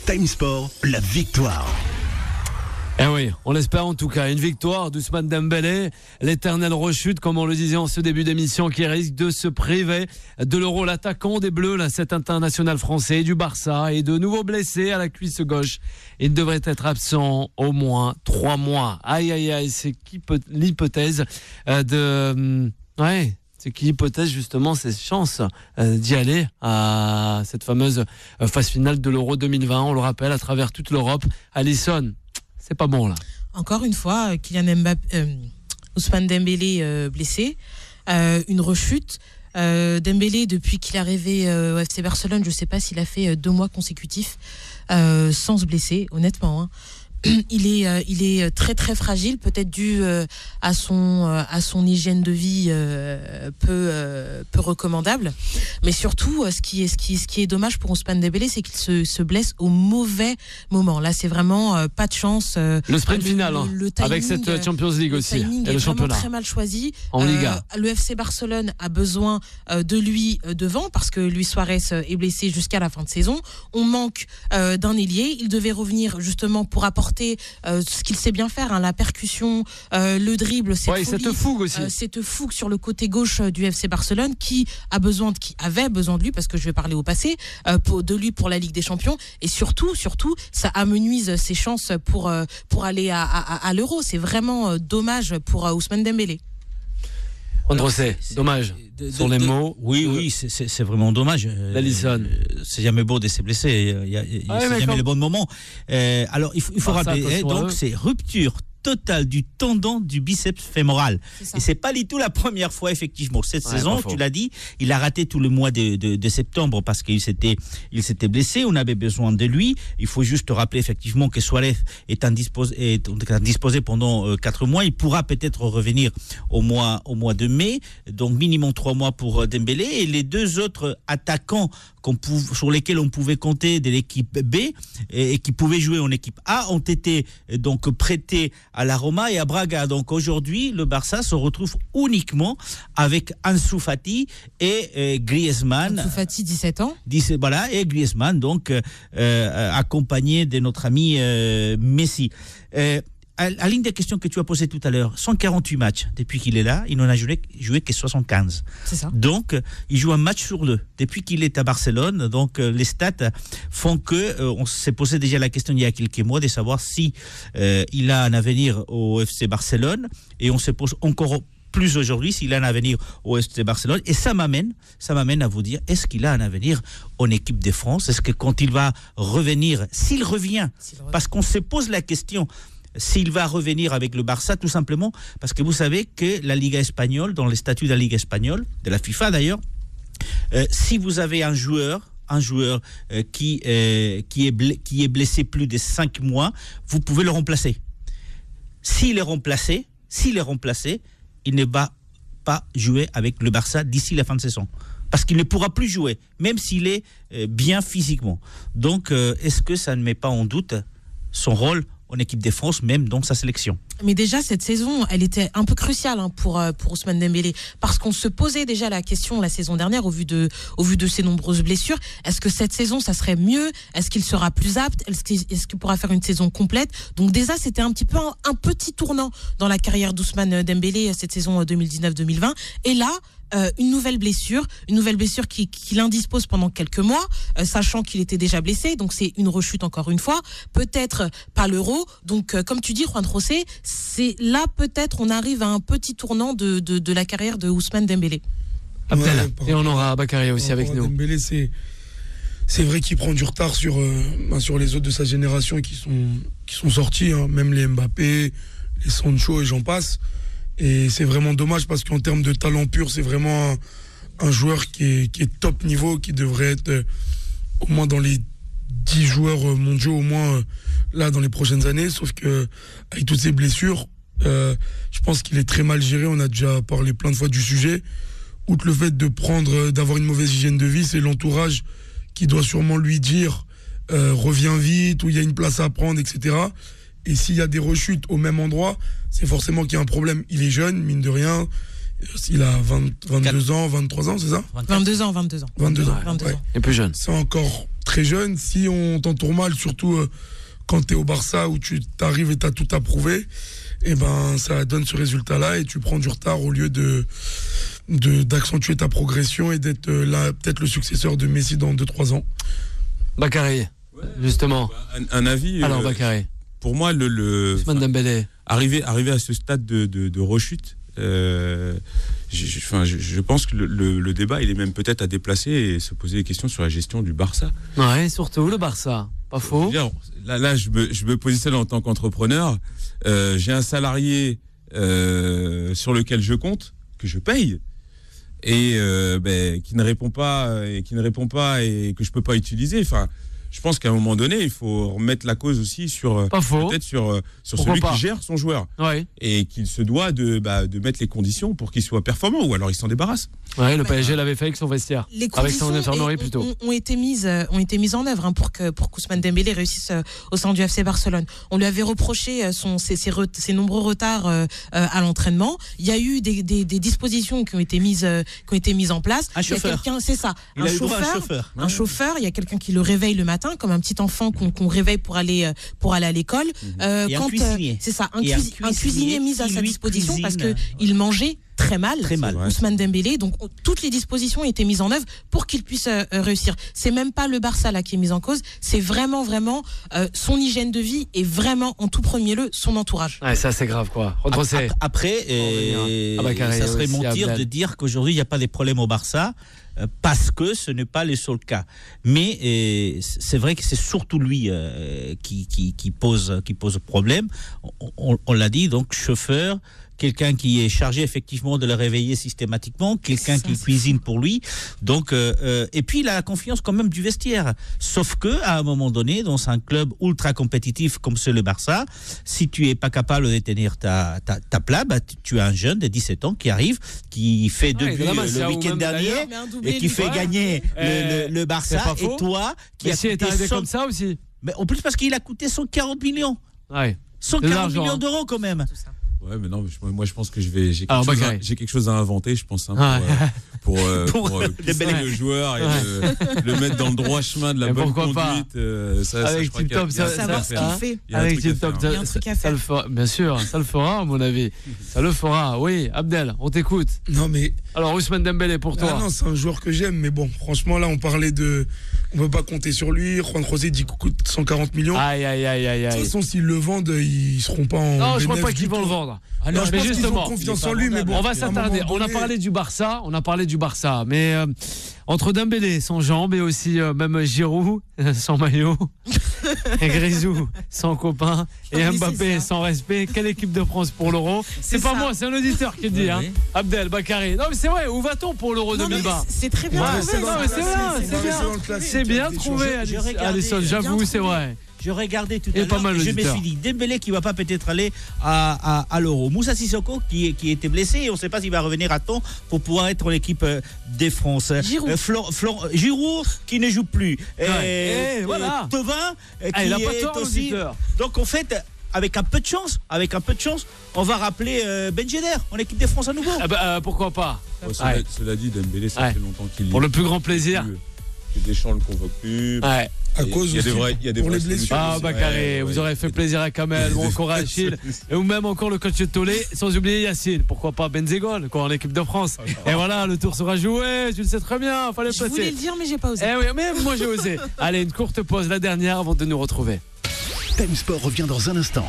Time Sport, la victoire. Eh oui, on l'espère en tout cas. Une victoire d'Ousmane Dembélé, l'éternel rechute, comme on le disait en ce début d'émission, qui risque de se priver de l'Euro. L'attaquant des Bleus, cet international français du Barça, et de nouveau blessé à la cuisse gauche. Il devrait être absent au moins 3 mois. Aïe, c'est l'hypothèse c'est qui hypothèse justement ses chances d'y aller à cette fameuse phase finale de l'Euro 2020. On le rappelle, à travers toute l'Europe. Alisson, c'est pas bon là. Encore une fois, Kylian Mbappé, Ousmane Dembélé blessé, une rechute. Dembélé, depuis qu'il est arrivé au FC Barcelone, je ne sais pas s'il a fait 2 mois consécutifs sans se blesser, honnêtement. Il est très très fragile, peut-être dû à son hygiène de vie peu recommandable, mais surtout ce qui est dommage pour Ousmane Dembélé, c'est qu'il se blesse au mauvais moment. Là, c'est vraiment pas de chance. Le sprint final, le timing, avec cette Champions League aussi, et le championnat très mal choisi. En Liga. Le FC Barcelone a besoin de lui devant parce que Luis Suarez est blessé jusqu'à la fin de saison. On manque d'un ailier. Il devait revenir justement pour apporter ce qu'il sait bien faire, la percussion, le dribble, cette fougue aussi. Cette fougue sur le côté gauche du FC Barcelone qui avait besoin de lui, parce que je vais parler au passé, de lui pour la Ligue des Champions, et surtout, ça amenuise ses chances pour aller à l'Euro. C'est vraiment dommage pour Ousmane Dembélé. André, dommage. Sur les mots. Oui, c'est vraiment dommage. Alisson. C'est jamais beau de se blesser. Il y a jamais le bon moment. Alors, il faut rappeler, donc c'est rupture totale du tendon du biceps fémoral. Et c'est pas du tout la première fois, effectivement. Cette saison, tu l'as dit, il a raté tout le mois de septembre parce qu'il s'était blessé. On avait besoin de lui. Il faut juste rappeler effectivement que Suarez est indisposé pendant 4 mois. Il pourra peut-être revenir au mois de mai. Donc minimum 3 mois pour Dembélé. Et les 2 autres attaquants sur lesquels on pouvait compter de l'équipe B et qui pouvaient jouer en équipe A ont été donc prêtés à la Roma et à Braga. Donc aujourd'hui, le Barça se retrouve uniquement avec Ansu Fati et Griezmann. Ansu Fati, 17 ans. Voilà, et Griezmann, donc accompagné de notre ami Messi. À l'une des questions que tu as posées tout à l'heure, 148 matchs depuis qu'il est là, il n'en a joué que 75. C'est ça. Donc, il joue un match sur 2 depuis qu'il est à Barcelone. Donc, les stats font que on s'est posé déjà la question il y a quelques mois de savoir si il a un avenir au FC Barcelone, et on se pose encore plus aujourd'hui s'il a un avenir au FC Barcelone. Et ça m'amène à vous dire, est-ce qu'il a un avenir en équipe de France? Est-ce que quand il va revenir, s'il revient, parce qu'on se pose la question s'il va revenir avec le Barça, tout simplement parce que vous savez que la Liga espagnole, dans les statuts de la Liga espagnole, de la FIFA d'ailleurs, si vous avez un joueur qui est blessé plus de 5 mois, vous pouvez le remplacer. S'il est remplacé, il ne va pas jouer avec le Barça d'ici la fin de saison. Parce qu'il ne pourra plus jouer, même s'il est bien physiquement. Donc, est-ce que ça ne met pas en doute son rôle en équipe de France, même dans sa sélection. Mais déjà, cette saison, elle était un peu cruciale pour Ousmane Dembélé, parce qu'on se posait déjà la question la saison dernière au vu de ses nombreuses blessures. Est-ce que cette saison, ça serait mieux? Est-ce qu'il sera plus apte? Est-ce qu'il pourra faire une saison complète? Donc déjà, c'était un petit peu un petit tournant dans la carrière d'Ousmane Dembélé cette saison 2019-2020. Et là, une nouvelle blessure qui l'indispose pendant quelques mois, sachant qu'il était déjà blessé, donc c'est une rechute encore une fois, peut-être pas l'Euro, donc comme tu dis Juan José, c'est là peut-être on arrive à un petit tournant de la carrière de Ousmane Dembélé. Abdel, et on aura Bakary aussi avec nous. Dembélé, c'est vrai qu'il prend du retard sur les autres de sa génération qui sont sortis, hein, même les Mbappé, les Sancho et j'en passe. Et c'est vraiment dommage parce qu'en termes de talent pur, c'est vraiment un joueur qui est top niveau, qui devrait être au moins dans les 10 joueurs mondiaux, au moins là dans les prochaines années. Sauf que avec toutes ces blessures, je pense qu'il est très mal géré. On a déjà parlé plein de fois du sujet. Outre le fait d'avoir une mauvaise hygiène de vie, c'est l'entourage qui doit sûrement lui dire reviens vite, ou il y a une place à prendre, etc. Et s'il y a des rechutes au même endroit, c'est forcément qu'il y a un problème. Il est jeune, mine de rien. Il a 22 ans, 23 ans, c'est ça? 22 ans. 22 ans. Ouais. Et plus jeune. C'est encore très jeune. Si on t'entoure mal, surtout quand tu es au Barça où tu t'arrives et tu as tout à prouver, et ben, ça donne ce résultat-là et tu prends du retard au lieu d'accentuer ta progression et d'être là, peut-être le successeur de Messi dans 2-3 ans. Bakary, justement. Un avis. Alors, Bakary. Pour moi, arriver à ce stade de rechute, je pense que le débat, il est même peut-être à déplacer et se poser des questions sur la gestion du Barça. Ouais, surtout le Barça, pas faux. Là, je me positionne en tant qu'entrepreneur. J'ai un salarié sur lequel je compte, que je paye, et qui ne répond pas et que je peux pas utiliser. Enfin. Je pense qu'à un moment donné, il faut remettre la cause aussi sur celui qui gère son joueur. Ouais. Et qu'il se doit de mettre les conditions pour qu'il soit performant, ou alors il s'en débarrasse. Ouais, le PSG l'avait fait avec son vestiaire. Les avec son infirmerie plutôt. Ont été mises en œuvre pour qu'Ousmane Dembélé réussisse au sein du FC Barcelone. On lui avait reproché ses nombreux retards à l'entraînement. Il y a eu des dispositions qui ont été mises en place. Un chauffeur. C'est ça. Un chauffeur. Il y a quelqu'un qui le réveille le matin, comme un petit enfant qu'on réveille pour aller à l'école. Et un cuisinier. C'est ça, un cuisinier mis à sa disposition parce qu'il mangeait très mal. Ousmane Dembélé, donc toutes les dispositions ont été mises en œuvre pour qu'il puisse réussir. C'est même pas le Barça là qui est mis en cause, c'est vraiment son hygiène de vie et vraiment en tout premier lieu son entourage. Ouais, ça c'est grave quoi. Après, ça serait mentir de dire qu'aujourd'hui il n'y a pas de problème au Barça. Parce que ce n'est pas le seul cas. Mais c'est vrai que c'est surtout lui qui pose problème. On l'a dit, donc chauffeur, quelqu'un qui est chargé effectivement de le réveiller systématiquement, quelqu'un qui cuisine pour lui. Donc, et puis il a la confiance quand même du vestiaire. Sauf que à un moment donné, dans un club ultra compétitif comme c'est le Barça, si tu es pas capable de tenir ta place, tu as un jeune de 17 ans qui arrive, qui fait deux buts le week-end dernier et qui fait gagner le Barça. Et toi, qui Messi est arrivé comme ça aussi. Mais en plus parce qu'il a coûté 140 millions. Ouais. 140 millions d'euros quand même. Ouais, mais non, moi je pense que j'ai quelque chose à inventer, je pense, pour le joueur et le mettre dans le droit chemin de la bonne conduite. Avec Tip Top, ça savoir ce qu'il fait. Avec Tip Top, ça le fera. Bien sûr, ça le fera, à mon avis. Ça le fera. Oui, Abdel, on t'écoute. Non mais. Alors Ousmane Dembélé pour toi. Non, c'est un joueur que j'aime, mais bon, franchement là, on peut pas compter sur lui. Juan José dit qu'il coûte 140 millions. Aïe. De toute façon, s'ils le vendent, ils seront pas en. Non, je crois pas qu'ils vont le vendre. Ah non, je pense qu'ils ont confiance en lui, mais bon. On va s'attarder. On a parlé du Barça, mais entre Dembélé sans jambes et aussi même Giroud sans maillot, et Grisou sans copain et Mbappé sans respect, quelle équipe de France pour l'Euro? C'est pas moi, c'est un auditeur qui dit. Oui. Abdel, Bakary. Non mais c'est vrai, où va-t-on pour l'Euro 2020? C'est très bien trouvé. C'est bien trouvé, Alisson, j'avoue, c'est vrai. Je regardais tout à l'heure et je me suis dit, Dembélé qui va pas peut-être aller à l'Euro. Moussa Sissoko qui était blessé et on ne sait pas s'il va revenir à temps pour pouvoir être en équipe de France. Giroud qui ne joue plus. Voilà. Thauvin qui est aussi. Donc en fait, avec un peu de chance, on va rappeler Ben Yedder en équipe de France à nouveau. Pourquoi pas. Cela dit, Dembélé, ça fait longtemps qu'il y est. Pour le plus grand plaisir. Deschamps ne le convoque plus. Ouais. À cause il y a des vraies blessures. Bakary, vous aurez fait plaisir à Kamel, ou encore à Achille, ou même encore le coach Tolé, sans oublier Yacine. Pourquoi pas Benzegol, en équipe de France. Et voilà, le tour sera joué, tu le sais très bien, fallait passer. Je voulais le dire, mais j'ai pas osé. Oui, mais moi j'ai osé. Allez, une courte pause, la dernière, avant de nous retrouver. Time Sport revient dans un instant.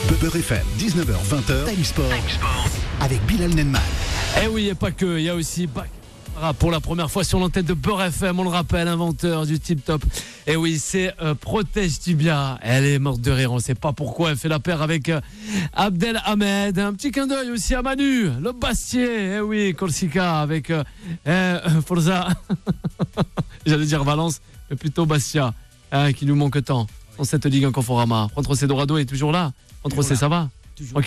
Beurre FM, 19h-20h. Time Sport avec Bilal Nenman. Oui, et pas que, il y a aussi pour la première fois sur l'antenne de Beurre FM, on le rappelle, inventeur du Tip Top. Et oui, c'est Protège Tibia. Elle est morte de rire, on ne sait pas pourquoi. Elle fait la paire avec Abdelhamed. Un petit clin d'œil aussi à Manu, le Bastier. Oui, Corsica avec Forza. J'allais dire Valence, mais plutôt Bastia, qui nous manque tant dans cette Ligue en Conforama. Juan Dorado est toujours là. Juan, ça va toujours.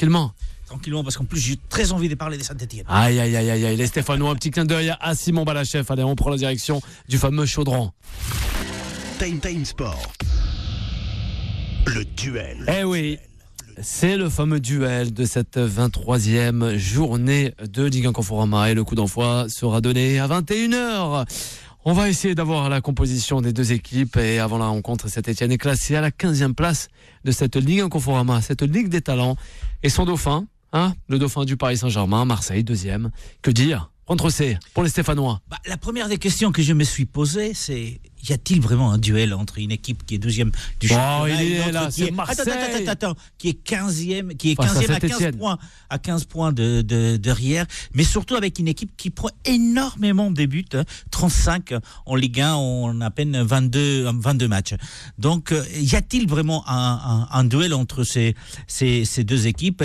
Tranquillement, parce qu'en plus j'ai très envie de parler de Saint-Etienne. Aïe, les Stéphanois, un petit clin d'œil à Simon Balachef. Allez, on prend la direction du fameux chaudron. Time Sport. Le duel. Oui, c'est le fameux duel de cette 23e journée de Ligue 1 Conforama. Et le coup d'envoi sera donné à 21h. On va essayer d'avoir la composition des deux équipes. Et avant la rencontre, Saint-Etienne est classé à la 15e place de cette Ligue 1 Conforama, cette Ligue des talents. Et son dauphin, le dauphin du Paris Saint-Germain, Marseille, 2e. Que dire contre C pour les Stéphanois? La première des questions que je me suis posée, c'est: y a-t-il vraiment un duel entre une équipe qui est 12e du championnat il est là, c'est Marseille. Attends, qui est 15e à 15 points de derrière, mais surtout avec une équipe qui prend énormément de buts, 35 en Ligue 1 en à peine 22 matchs. Donc, y a-t-il vraiment un duel entre ces deux équipes?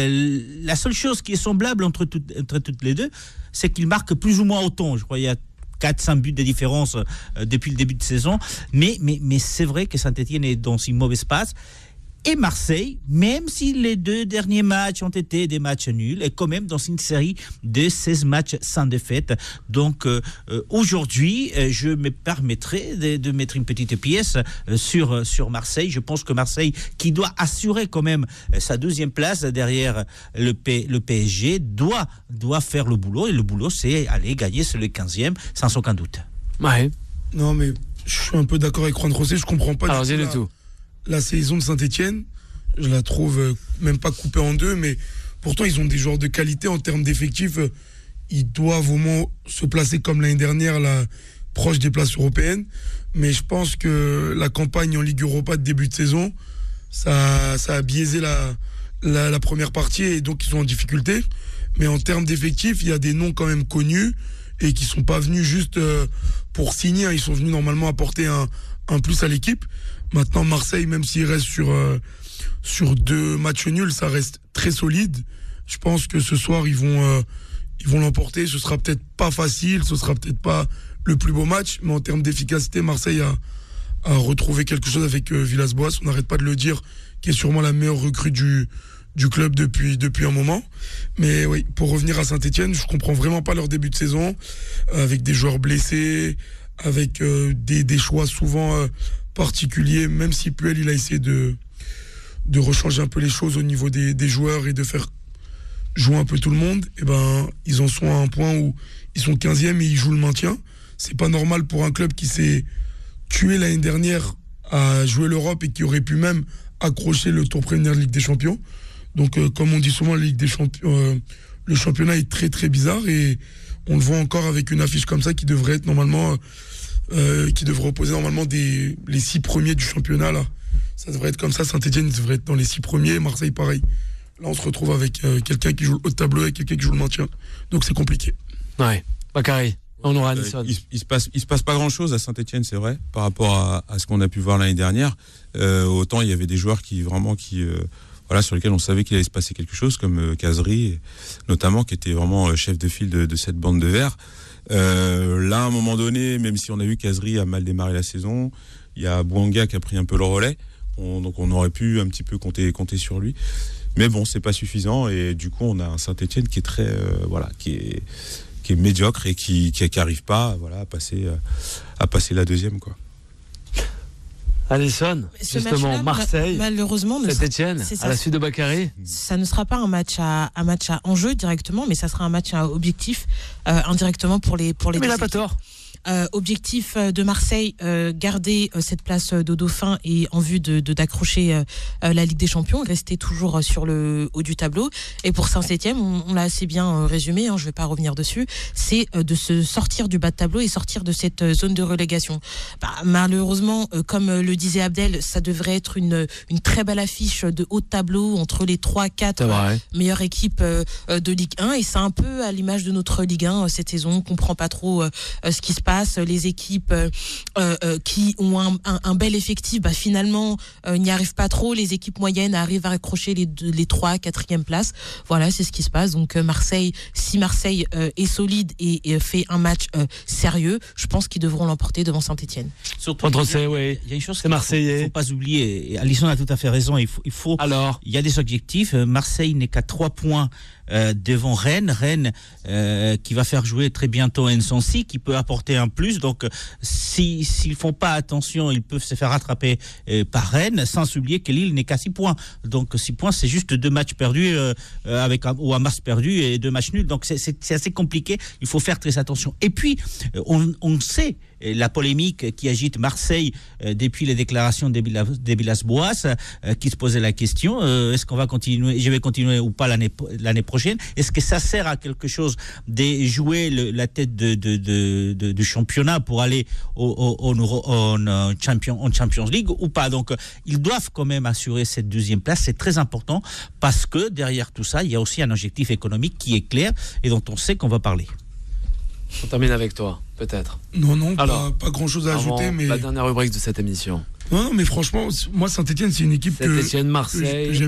La seule chose qui est semblable entre toutes les deux, c'est qu'ils marquent plus ou moins autant. Je crois qu'il y a 4-5 buts de différence depuis le début de saison. Mais c'est vrai que Saint-Etienne est dans une mauvaise passe. Et Marseille, même si les 2 derniers matchs ont été des matchs nuls, est quand même dans une série de 16 matchs sans défaite. Donc aujourd'hui, je me permettrai de mettre une petite pièce sur Marseille. Je pense que Marseille, qui doit assurer quand même sa 2e place derrière le PSG, doit faire le boulot. Et le boulot, c'est aller gagner sur le 15e, sans aucun doute. Ouais. Non, mais je suis un peu d'accord avec Juan José. Je comprends pas du tout. La saison de Saint-Etienne, je la trouve même pas coupée en deux, mais pourtant ils ont des joueurs de qualité en termes d'effectifs. Ils doivent au moins se placer comme l'année dernière, proche des places européennes. Mais je pense que la campagne en Ligue Europa de début de saison, ça a biaisé la première partie et donc ils sont en difficulté. Mais en termes d'effectifs, il y a des noms quand même connus et qui sont pas venus juste pour signer. Ils sont venus normalement apporter un plus à l'équipe. Maintenant, Marseille, même s'il reste sur 2 matchs nuls, ça reste très solide. Je pense que ce soir, ils vont l'emporter. Ce sera peut-être pas facile, ce sera peut-être pas le plus beau match, mais en termes d'efficacité, Marseille a retrouvé quelque chose avec Villas-Boas. On n'arrête pas de le dire, qui est sûrement la meilleure recrue du club depuis un moment. Mais oui, pour revenir à Saint-Etienne, je comprends vraiment pas leur début de saison, avec des joueurs blessés, avec des choix souvent particulier, même si Puel il a essayé de rechanger un peu les choses au niveau des joueurs et de faire jouer un peu tout le monde, et ils en sont à un point où ils sont 15e et ils jouent le maintien. C'est pas normal pour un club qui s'est tué l'année dernière à jouer l'Europe et qui aurait pu même accrocher le tour préliminaire de Ligue des Champions. Donc comme on dit souvent, la Ligue des Champions, le championnat est très très bizarre et on le voit encore avec une affiche comme ça qui devrait être normalement qui devrait opposer normalement les 6 premiers du championnat là. Ça devrait être comme ça. Saint-Etienne devrait être dans les 6 premiers, Marseille pareil. Là on se retrouve avec quelqu'un qui joue le haut de tableau et quelqu'un qui joue le maintien. Donc c'est compliqué. Ouais. Bakary, on aura Alisson. Il se passe pas grand chose à Saint-Etienne, c'est vrai, par rapport à ce qu'on a pu voir l'année dernière. Autant il y avait des joueurs sur lesquels on savait qu'il allait se passer quelque chose, comme Kazri, notamment, qui était vraiment chef de file de cette bande de verts. Là, à un moment donné, même si on a vu Kazri a mal démarré la saison, il y a Bouanga qui a pris un peu le relais, donc on aurait pu un petit peu compter sur lui. Mais bon, c'est pas suffisant, et du coup, on a un Saint-Etienne qui est très, qui est médiocre et qui arrive pas, à passer la 2e, quoi. Alisson, justement, Marseille, malheureusement, Saint-Etienne, à la suite de Bakary. Ça ne sera pas un match à enjeu directement, mais ça sera un match à objectif indirectement pour les mais il n'a pas tort. Objectif de Marseille, garder cette place de dauphin et en vue d'accrocher la Ligue des Champions, rester toujours sur le haut du tableau. Et pour Saint-Etienne, on l'a assez bien résumé, je ne vais pas revenir dessus, c'est de se sortir du bas de tableau et sortir de cette zone de relégation. Malheureusement, comme le disait Abdel, ça devrait être une très belle affiche de haut de tableau entre les 3-4 meilleures équipes de Ligue 1, et c'est un peu à l'image de notre Ligue 1 cette saison. On ne comprend pas trop ce qui se passe. Les équipes qui ont un bel effectif, finalement n'y arrivent pas trop. Les équipes moyennes arrivent à accrocher les 3, 4e places. Voilà, c'est ce qui se passe. Donc Marseille, si Marseille est solide et fait un match sérieux, je pense qu'ils devront l'emporter devant Saint-Etienne. Surtout, il y a une chose qu'il ne faut pas oublier, et Alisson a tout à fait raison, il y a des objectifs. Marseille n'est qu'à 3 points devant Rennes qui va faire jouer très bientôt Nsonsi, qui peut apporter un plus. Donc s'ils font pas attention, ils peuvent se faire rattraper par Rennes, sans oublier que Lille n'est qu'à 6 points. Donc 6 points, c'est juste 2 matchs perdus ou un match perdu et 2 matchs nuls. Donc c'est assez compliqué, il faut faire très attention. Et puis on sait la polémique qui agite Marseille depuis les déclarations de Villas-Boas, qui se posait la question, est-ce qu'on va continuer, je vais continuer ou pas l'année prochaine? Est-ce que ça sert à quelque chose de jouer la tête du championnat pour aller en Champions League ou pas? Donc ils doivent quand même assurer cette 2e place, c'est très important, parce que derrière tout ça, il y a aussi un objectif économique qui est clair et dont on sait qu'on va parler. On termine avec toi, peut-être. Non, pas grand-chose à ajouter. Mais la dernière rubrique de cette émission. Non, mais franchement, moi, Saint-Etienne, c'est une équipe que j'aime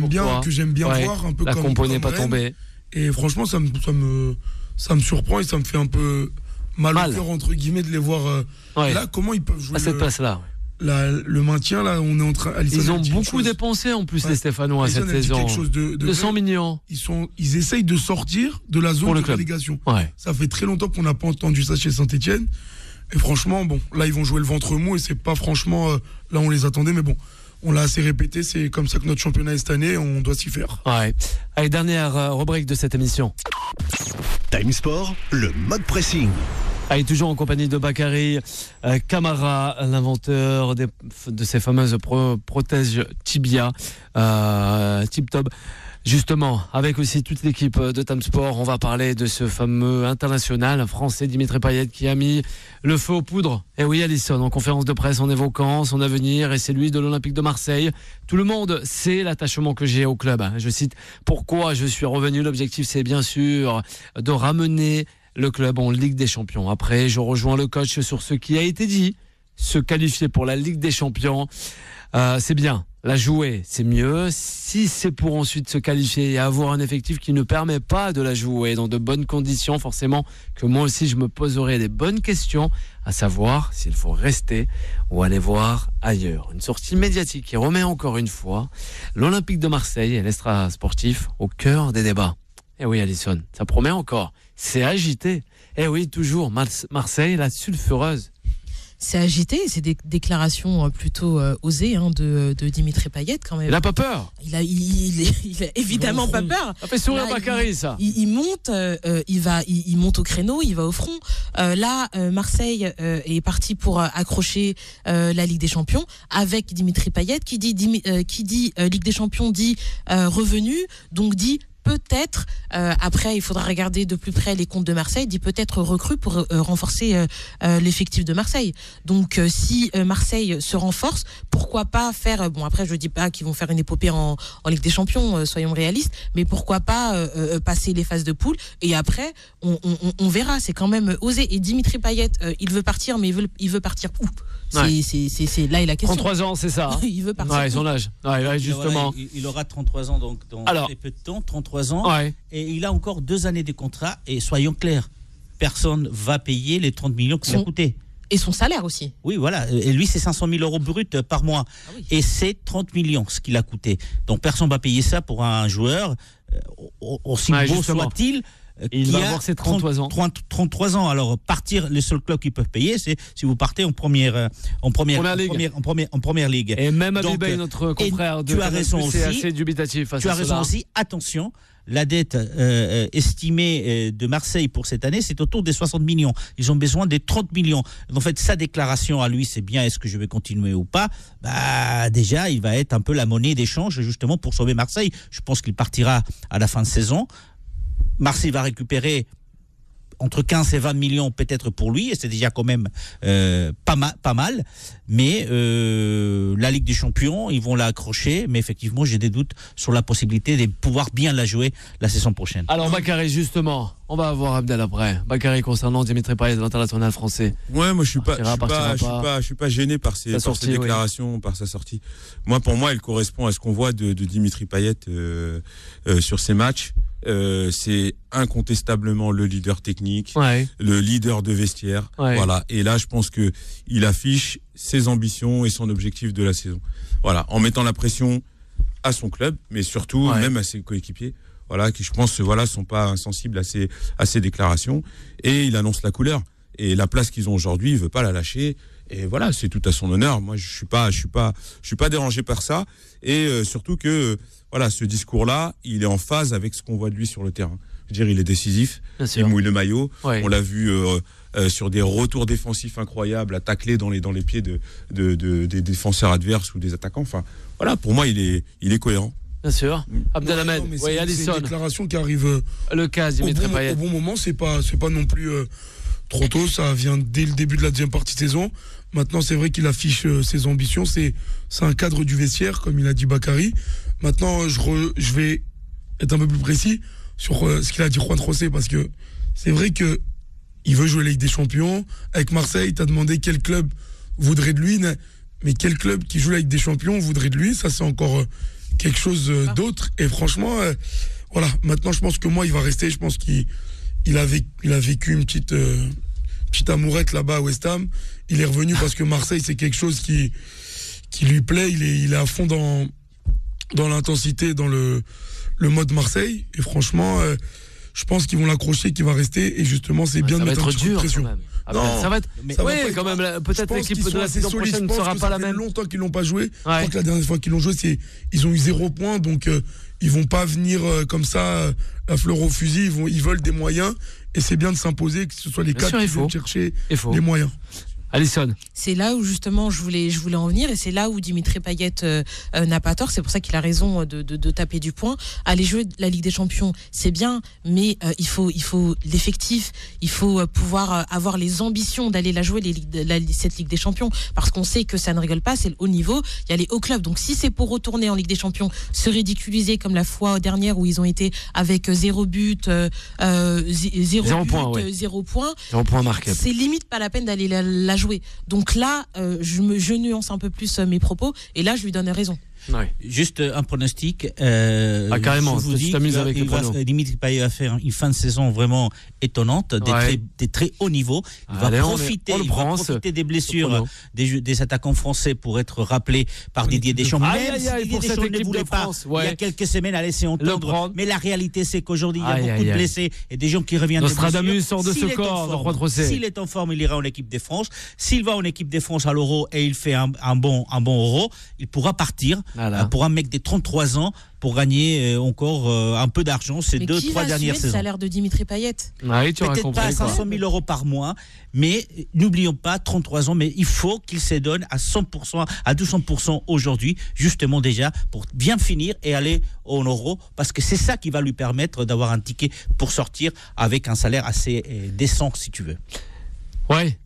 bien voir, un peu la comme compo n'est pas Rennes. tombée. Et franchement, ça me surprend et ça me fait un peu mal au cœur, entre guillemets, de les voir là. Comment ils peuvent jouer à cette place-là? Le maintien, là, on est en train. Ils ont beaucoup dépensé en plus, les Stéphanois, cette saison. 200 millions. Ils essayent de sortir de la zone de relégation. Ça fait très longtemps qu'on n'a pas entendu ça chez Saint-Etienne. Et franchement, là, ils vont jouer le ventre mou et c'est pas franchement là on les attendait, mais bon. On l'a assez répété, c'est comme ça que notre championnat est cette année, on doit s'y faire. Allez, dernière rubrique de cette émission. Time Sport, le mode pressing. Allez, toujours en compagnie de Bakary Camara, l'inventeur de ces fameuses prothèses tibia, Tip Top. Justement, avec aussi toute l'équipe de Time Sport, on va parler de ce fameux international français Dimitri Payet qui a mis le feu aux poudres. Et oui, Alisson, en conférence de presse en évoquant son avenir et celui de l'Olympique de Marseille. Tout le monde sait l'attachement que j'ai au club. Je cite, pourquoi je suis revenu. L'objectif, c'est bien sûr de ramener le club en Ligue des Champions. Après, je rejoins le coach sur ce qui a été dit. Se qualifier pour la Ligue des Champions, c'est bien. La jouer, c'est mieux. Si c'est pour ensuite se qualifier et avoir un effectif qui ne permet pas de la jouer dans de bonnes conditions, forcément que moi aussi je me poserai des bonnes questions, à savoir s'il faut rester ou aller voir ailleurs. Une sortie médiatique qui remet encore une fois l'Olympique de Marseille et l'extra sportif au cœur des débats. Eh oui, Alisson, ça promet encore. C'est agité. Eh oui, toujours Marseille, la sulfureuse. C'est agité, c'est des déclarations plutôt osées de Dimitri Payet quand même. Il n'a pas peur. Il a évidemment pas peur. Ça fait sourire Bakary, ça. Il monte, il monte au créneau, il va au front. Marseille est parti pour accrocher la Ligue des Champions avec Dimitri Payet qui dit Ligue des Champions dit revenu, donc dit peut-être, après il faudra regarder de plus près les comptes de Marseille, dit peut-être recrue pour renforcer l'effectif de Marseille. Donc si Marseille se renforce, pourquoi pas faire, après je dis pas qu'ils vont faire une épopée en Ligue des Champions, soyons réalistes, mais pourquoi pas passer les phases de poule et après on verra, c'est quand même osé. Et Dimitri Payet, il veut partir, mais il veut partir où? C'est là est la question. 33 ans, c'est ça. Il veut partir. Son âge. Justement. Il aura 33 ans donc dans très peu de temps, 33 ans. Et il a encore 2 années de contrat. Et soyons clairs, personne va payer les 30 millions que ça a coûté. Et son salaire aussi. Oui, voilà. Et lui, c'est 500 000 euros bruts par mois. Ah oui. Et c'est 30 millions ce qu'il a coûté. Donc personne ne va payer ça pour un joueur, aussi beau soit-il. il va avoir ses 33 ans. 33 ans. Alors partir, le seul club qu'ils peuvent payer, c'est si vous partez en première ligue. Et même Abibay, notre confrère de Canal+, c'est assez dubitatif face à cela. Tu as raison aussi. Attention, la dette estimée de Marseille pour cette année, c'est autour des 60 millions. Ils ont besoin des 30 millions. En fait, sa déclaration à lui, c'est bien, est-ce que je vais continuer ou pas ? Déjà, il va être un peu la monnaie d'échange, justement, pour sauver Marseille. Je pense qu'il partira à la fin de saison. Marseille va récupérer entre 15 et 20 millions peut-être pour lui, et c'est déjà quand même pas mal. Mais la Ligue des Champions, ils vont l'accrocher, mais effectivement, j'ai des doutes sur la possibilité de pouvoir bien la jouer la saison prochaine. Alors Bakary, justement, on va avoir Abdel après. Bakary, concernant Dimitri Payet, l'international français. Ouais, moi je suis pas gêné par ses déclarations, par sa sortie. Pour moi, elle correspond à ce qu'on voit de Dimitri Payet sur ces matchs. C'est incontestablement le leader technique, le leader de vestiaire. Voilà. Et là, je pense que il affiche ses ambitions et son objectif de la saison. Voilà, en mettant la pression à son club, mais surtout même à ses coéquipiers. Voilà, qui je pense sont pas insensibles à ses déclarations. Et il annonce la couleur. Et la place qu'ils ont aujourd'hui, il veut pas la lâcher. Et voilà, c'est tout à son honneur. Moi, je suis pas dérangé par ça. Et surtout que ce discours-là, il est en phase avec ce qu'on voit de lui sur le terrain. Je veux dire, il est décisif, il mouille le maillot. On l'a vu sur des retours défensifs incroyables, à tacler dans les pieds des défenseurs adverses ou des attaquants. Enfin, voilà, pour moi, il est cohérent. Bien sûr. Abdelhamid, Alisson. C'est une déclaration qui arrive le cas Dimitri Payet. Au bon moment, c'est pas non plus trop tôt. Ça vient dès le début de la deuxième partie de saison. Maintenant, c'est vrai qu'il affiche ses ambitions. C'est un cadre du vestiaire, comme il a dit Bakary. Maintenant, je vais être un peu plus précis sur ce qu'il a dit Juan José, parce que c'est vrai que il veut jouer la Ligue des Champions. Avec Marseille, tu as demandé quel club voudrait de lui, mais quel club qui joue la Ligue des Champions voudrait de lui ? Ça, c'est encore quelque chose d'autre. Et franchement, voilà. Maintenant, je pense que moi, il va rester. Je pense qu'il a vécu une petite amourette là-bas à West Ham. Il est revenu parce que Marseille, c'est quelque chose qui lui plaît. Il est à fond dans l'intensité, dans le mode Marseille. Et franchement, je pense qu'ils vont l'accrocher, qu'il va rester. Et justement, c'est bien de mettre un petit coup de pression. Ça va être quand même. Peut-être l'équipe de la saison prochaine ne sera pas la même. Ça fait longtemps qu'ils l'ont pas joué. Je crois que la dernière fois qu'ils l'ont joué, ils ont eu 0 points. Donc, ils vont pas venir comme ça à fleur au fusil. Ils veulent des moyens. Et c'est bien de s'imposer, que ce soit les quatre qui viennent chercher les moyens. Alisson. C'est là où justement je voulais en venir, et c'est là où Dimitri Payet n'a pas tort. C'est pour ça qu'il a raison de taper du poing. Aller jouer la Ligue des Champions, c'est bien, mais il faut l'effectif, il faut pouvoir avoir les ambitions d'aller la jouer cette Ligue des Champions, parce qu'on sait que ça ne rigole pas, c'est le haut niveau, il y a les hauts clubs. Donc si c'est pour retourner en Ligue des Champions, se ridiculiser comme la fois dernière où ils ont été avec 0 but, 0 point marqué, c'est limite pas la peine d'aller la jouer. Donc là, je nuance un peu plus mes propos, et là je lui donne raison. Juste un pronostic. Carrément, je vous dis Dimitri Payet va faire une fin de saison vraiment étonnante, des très hauts niveaux. Il va profiter des blessures des attaquants français pour être rappelé par Didier Deschamps. Même si Didier Deschamps ne voulait pas, il y a quelques semaines, à laisser entendre. Mais la réalité, c'est qu'aujourd'hui, il y a beaucoup de blessés et des gens qui reviennent. Nostradamus sort de ce corps. S'il est en forme, il ira en équipe de France. S'il va en équipe de France à l'Euro et il fait un bon Euro, il pourra partir. Pour un mec de 33 ans, pour gagner encore un peu d'argent ces 2-3 dernières saisons. Le salaire de Dimitri Payet. Peut-être pas à 500 000 euros par mois, mais n'oublions pas, 33 ans, mais il faut qu'il se donne à 100%, à 200% aujourd'hui, justement déjà, pour bien finir et aller en Euro, parce que c'est ça qui va lui permettre d'avoir un ticket pour sortir avec un salaire assez décent, si tu veux. Ouais.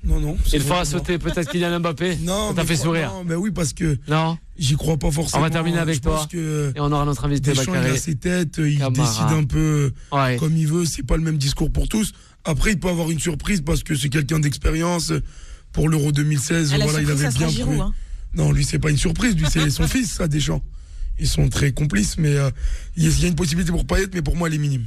Non. Il fera sauter peut-être Kylian Mbappé. Non, ça t'a fait sourire. Non, mais oui, parce que non, j'y crois pas forcément. On va terminer avec toi. Et on aura notre invité Bakary. Il a ses têtes, il décide un peu comme il veut. C'est pas le même discours pour tous. Après, il peut avoir une surprise parce que c'est quelqu'un d'expérience. Pour l'Euro 2016, il avait bien pris. Non, lui, c'est pas une surprise. Lui, c'est son fils, ça, Deschamps. Ils sont très complices, mais il y a une possibilité pour Payet, mais pour moi, elle est minime.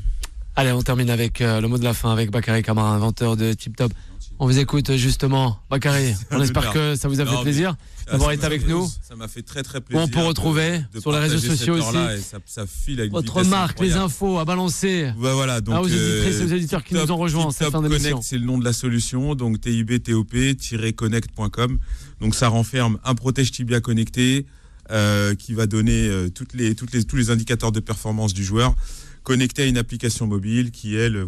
Allez, on termine avec le mot de la fin avec Bakary Camara, inventeur de Tip Top. On vous écoute justement. Bakary, on espère que ça vous a fait plaisir d'avoir été avec nous. Ça m'a fait très très plaisir. On peut retrouver sur les réseaux sociaux aussi. Ça file à une votre marque, les infos à balancer. Voilà, donc, aux éditrices et aux éditeurs qui nous ont rejoints en cette fin d'émission. Connect, c'est le nom de la solution, donc tibtop-connect.com. Donc ça renferme un protège tibia connecté qui va donner tous les indicateurs de performance du joueur, connecté à une application mobile qui, elle,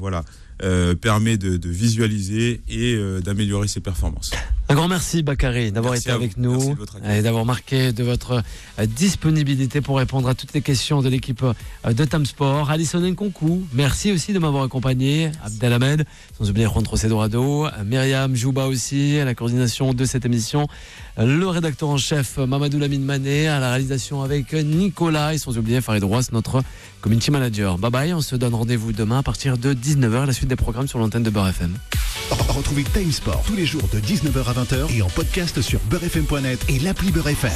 permet de visualiser et d'améliorer ses performances. Un grand merci Bakary d'avoir été avec nous et d'avoir marqué de votre disponibilité pour répondre à toutes les questions de l'équipe de Tam Sport. Alison Nkunku, merci aussi de m'avoir accompagné. Abdelhamed, sans oublier Juan Trocedorado, Myriam Jouba aussi à la coordination de cette émission, le rédacteur en chef Mamadou Lamine Mané à la réalisation avec Nicolas et sans oublier Farid Rouas, notre community manager. Bye bye, on se donne rendez-vous demain à partir de 19h, la suite des programmes sur l'antenne de Beurre FM. Retrouvez Time Sport tous les jours de 19h à 20h et en podcast sur beurrefm.net et l'appli Beurre FM.